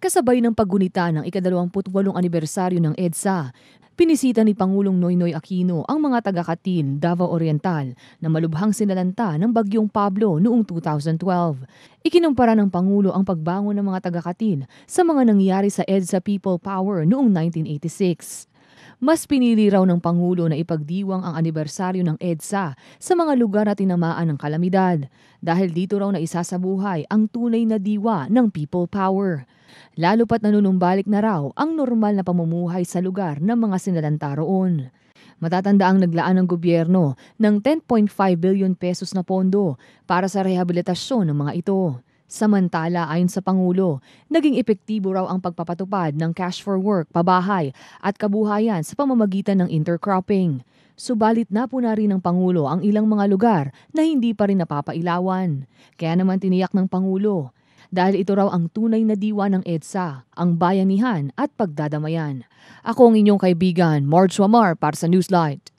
Kasabay ng paggunita ng ika-28 anibersaryo ng EDSA, pinisita ni Pangulong Noynoy Aquino ang mga taga-Katin, Davao Oriental na malubhang sinalanta ng Bagyong Pablo noong 2012. Ikinumpara ng Pangulo ang pagbangon ng mga taga-Katin sa mga nangyari sa EDSA People Power noong 1986. Mas pinili raw ng Pangulo na ipagdiwang ang anibersaryo ng EDSA sa mga lugar na tinamaan ng kalamidad dahil dito raw na isasabuhay ang tunay na diwa ng people power. Lalo pat nanunumbalik na raw ang normal na pamumuhay sa lugar ng mga sinalanta roon. Matatanda ang naglaan ng gobyerno ng 10.5 billion pesos na pondo para sa rehabilitasyon ng mga ito. Samantala, ayon sa Pangulo, naging epektibo raw ang pagpapatupad ng cash for work, pabahay at kabuhayan sa pamamagitan ng intercropping. Subalit na po na rin ng Pangulo ang ilang mga lugar na hindi pa rin napapailawan. Kaya naman tiniyak ng Pangulo, dahil ito raw ang tunay na diwa ng EDSA, ang bayanihan at pagdadamayan. Ako ang inyong kaibigan, Marge Wamar para sa Newslight.